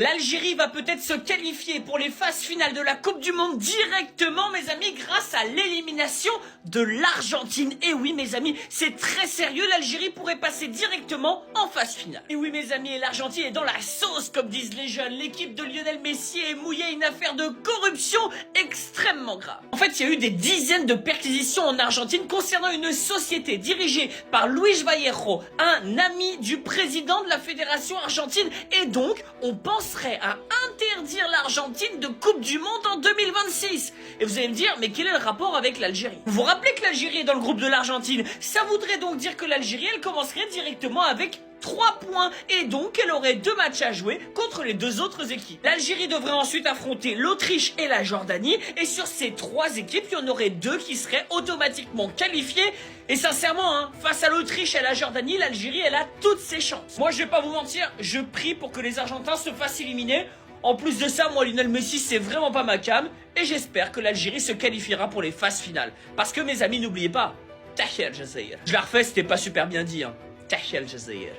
L'Algérie va peut-être se qualifier pour les phases finales de la Coupe du Monde directement, mes amis, grâce à l'élimination de l'Argentine. Et oui, mes amis, c'est très sérieux, l'Algérie pourrait passer directement en phase finale. Et oui, mes amis, l'Argentine est dans la sauce, comme disent les jeunes. L'équipe de Lionel Messi est mouillée, une affaire de corruption extrêmement grave. En fait, il y a eu des dizaines de perquisitions en Argentine concernant une société dirigée par Luis Vallejo, un ami du président de la fédération argentine. Et donc, on penserait à interdire l'Argentine de Coupe du Monde en 2026. Et vous allez me dire, mais quel est le rapport avec l'Algérie? Vous vous rappelez que l'Algérie est dans le groupe de l'Argentine? Ça voudrait donc dire que l'Algérie, elle commencerait directement avec 3 points, et donc elle aurait 2 matchs à jouer contre les 2 autres équipes. L'Algérie devrait ensuite affronter l'Autriche et la Jordanie, et sur ces 3 équipes, il y en aurait 2 qui seraient automatiquement qualifiées. Et sincèrement, face à l'Autriche et à la Jordanie, l'Algérie, elle a toutes ses chances. Moi, je vais pas vous mentir, je prie pour que les Argentins se fassent éliminer. En plus de ça, moi, Lionel Messi, c'est vraiment pas ma came, et j'espère que l'Algérie se qualifiera pour les phases finales. Parce que, mes amis, n'oubliez pas, Tahia El Jazair. Je la refais, c'était pas super bien dit, Tahia El Jazair.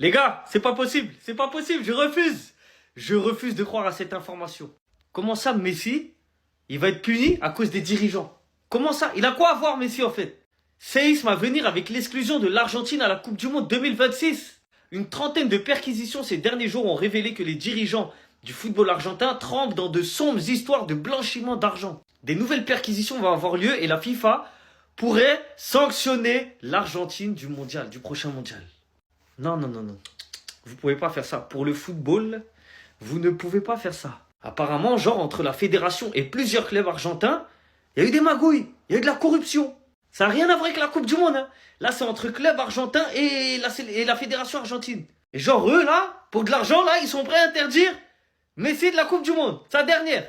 Les gars, c'est pas possible, je refuse. Je refuse de croire à cette information. Comment ça, Messi, il va être puni à cause des dirigeants? Comment ça? Il a quoi à voir, Messi, en fait? Séisme à venir avec l'exclusion de l'Argentine à la Coupe du Monde 2026. Une trentaine de perquisitions ces derniers jours ont révélé que les dirigeants du football argentin trempent dans de sombres histoires de blanchiment d'argent. Des nouvelles perquisitions vont avoir lieu et la FIFA pourrait sanctionner l'Argentine du mondial, du prochain mondial. Non. Vous pouvez pas faire ça. Pour le football, vous ne pouvez pas faire ça. Apparemment, genre, entre la fédération et plusieurs clubs argentins, il y a eu des magouilles, il y a eu de la corruption. Ça n'a rien à voir avec la Coupe du Monde. Là, c'est entre clubs argentins et la fédération argentine. Et genre, eux, là, pour de l'argent, là, ils sont prêts à interdire Messi de la Coupe du Monde. Sa dernière.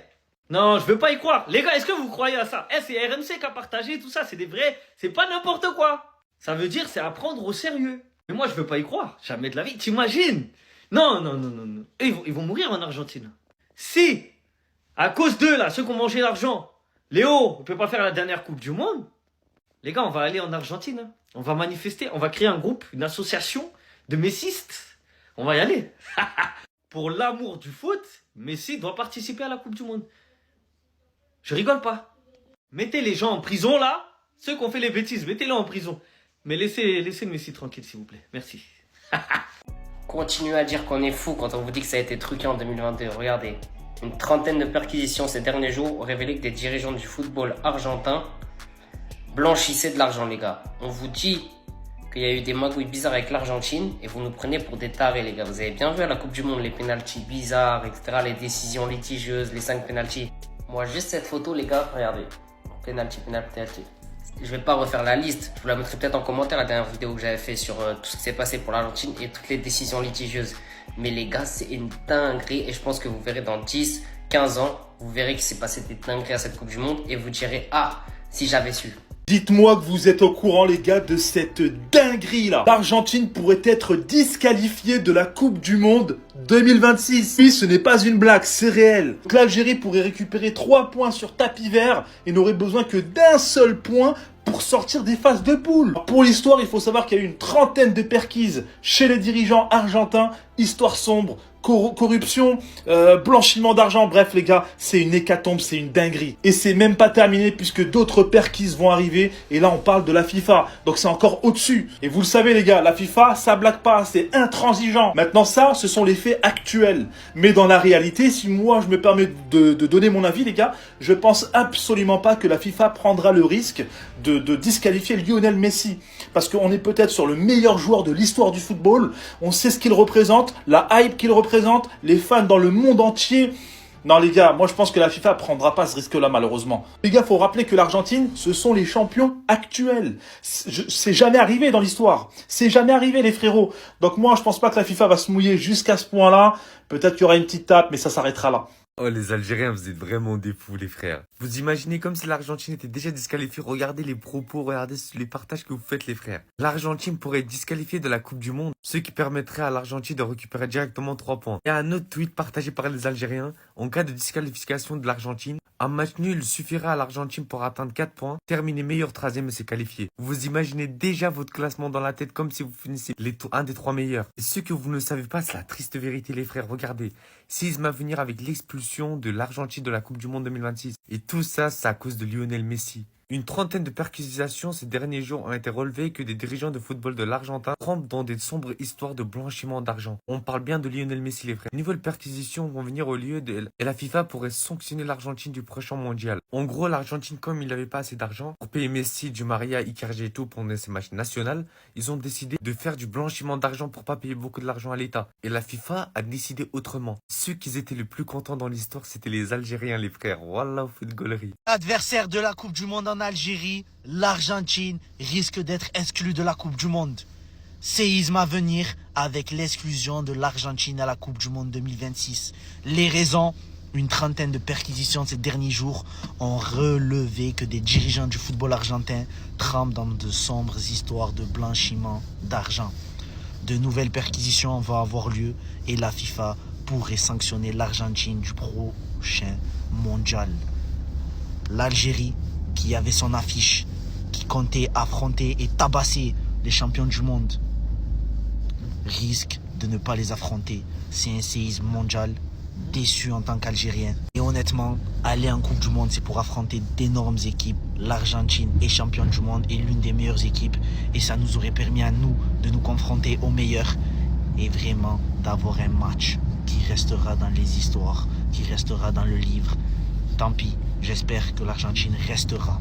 Non, je veux pas y croire. Les gars, est-ce que vous croyez à ça? C'est RMC qui a partagé tout ça. C'est des vrais... C'est pas n'importe quoi. Ça veut dire c'est à prendre au sérieux. Mais moi, je veux pas y croire. Jamais de la vie. T'imagines? Non. Ils vont mourir en Argentine. Si, à cause d'eux, là, ceux qui ont mangé l'argent, Léo, on peut pas faire la dernière Coupe du Monde. Les gars, on va aller en Argentine. On va manifester. On va créer un groupe, une association de messistes. On va y aller. Pour l'amour du foot, Messi doit participer à la Coupe du Monde. Je rigole pas. Mettez les gens en prison, là. Ceux qui ont fait les bêtises, mettez-les en prison. Mais laissez Messi tranquille, s'il vous plaît. Merci. Continuez à dire qu'on est fou quand on vous dit que ça a été truqué en 2022. Regardez, une trentaine de perquisitions ces derniers jours ont révélé que des dirigeants du football argentin blanchissaient de l'argent, les gars. On vous dit qu'il y a eu des magouilles bizarres avec l'Argentine et vous nous prenez pour des tarés, les gars. Vous avez bien vu à la Coupe du Monde les pénaltys bizarres, etc., les décisions litigieuses, les 5 pénaltys. Moi, juste cette photo, les gars, regardez. Penalty. Je vais pas refaire la liste. Je vous la mettrai peut-être en commentaire, la dernière vidéo que j'avais fait sur tout ce qui s'est passé pour l'Argentine et toutes les décisions litigieuses. Mais les gars, c'est une dinguerie et je pense que vous verrez dans 10, 15 ans, vous verrez qu'il s'est passé des dingueries à cette Coupe du Monde et vous direz « Ah, si j'avais su ». Dites-moi que vous êtes au courant, les gars, de cette dinguerie-là. L'Argentine pourrait être disqualifiée de la Coupe du Monde 2026. Oui, ce n'est pas une blague, c'est réel. L'Algérie pourrait récupérer 3 points sur tapis vert et n'aurait besoin que d'un seul point pour sortir des phases de poule. Pour l'histoire, il faut savoir qu'il y a eu une trentaine de perquises chez les dirigeants argentins. Histoire sombre, corruption, blanchiment d'argent. Bref, les gars, c'est une hécatombe, c'est une dinguerie. Et c'est même pas terminé puisque d'autres perquises vont arriver. Et là, on parle de la FIFA. Donc, c'est encore au-dessus. Et vous le savez, les gars, la FIFA, ça blague pas. C'est intransigeant. Maintenant, ça, ce sont les faits actuels. Mais dans la réalité, si moi, je me permets de donner mon avis, les gars, je pense absolument pas que la FIFA prendra le risque de disqualifier Lionel Messi. Parce qu'on est peut-être sur le meilleur joueur de l'histoire du football. On sait ce qu'il représente, la hype qu'il représente, les fans dans le monde entier. Non les gars, moi je pense que la FIFA prendra pas ce risque-là malheureusement. Les gars, faut rappeler que l'Argentine, ce sont les champions actuels. C'est jamais arrivé dans l'histoire. C'est jamais arrivé les frérots. Donc moi je pense pas que la FIFA va se mouiller jusqu'à ce point-là. Peut-être qu'il y aura une petite tape, mais ça s'arrêtera là. Oh, les Algériens, vous êtes vraiment des fous, les frères. Vous imaginez comme si l'Argentine était déjà disqualifiée. Regardez les propos, regardez les partages que vous faites, les frères. L'Argentine pourrait être disqualifiée de la Coupe du Monde, ce qui permettrait à l'Argentine de récupérer directement 3 points. Il y a un autre tweet partagé par les Algériens. En cas de disqualification de l'Argentine, Un match nul suffirait à l'Argentine pour atteindre 4 points, terminer meilleur 13e et se qualifier. Vous imaginez déjà votre classement dans la tête comme si vous finissiez un des 3 meilleurs. Et ce que vous ne savez pas, c'est la triste vérité les frères. Regardez, séisme à venir avec l'expulsion de l'Argentine de la Coupe du Monde 2026. Et tout ça, c'est à cause de Lionel Messi. Une trentaine de perquisitions ces derniers jours ont été relevées que des dirigeants de football de l'Argentin trempent dans des sombres histoires de blanchiment d'argent. On parle bien de Lionel Messi les frères. De nouvelles perquisitions vont venir au lieu et la FIFA pourrait sanctionner l'Argentine du prochain mondial. En gros, l'Argentine, comme il n'avait pas assez d'argent pour payer Messi, Di Maria, Icardi et tout pendant ces matchs nationaux, ils ont décidé de faire du blanchiment d'argent pour pas payer beaucoup de l'argent à l'État. Et la FIFA a décidé autrement. Ceux qui étaient les plus contents dans l'histoire, c'était les Algériens les frères. Wallah, footballerie. Adversaire de la Coupe du Monde en Algérie, l'Argentine risque d'être exclue de la Coupe du Monde. Séisme à venir avec l'exclusion de l'Argentine à la Coupe du Monde 2026. Les raisons, une trentaine de perquisitions ces derniers jours ont relevé que des dirigeants du football argentin trempent dans de sombres histoires de blanchiment d'argent. De nouvelles perquisitions vont avoir lieu et la FIFA pourrait sanctionner l'Argentine du prochain mondial. L'Algérie, qui avait son affiche, qui comptait affronter et tabasser les champions du monde, risque de ne pas les affronter. C'est un séisme mondial, déçu en tant qu'Algérien. Et honnêtement, aller en Coupe du Monde, c'est pour affronter d'énormes équipes. L'Argentine est championne du monde et l'une des meilleures équipes. Et ça nous aurait permis à nous de nous confronter aux meilleurs et vraiment d'avoir un match qui restera dans les histoires, qui restera dans le livre. Tant pis, j'espère que l'Argentine restera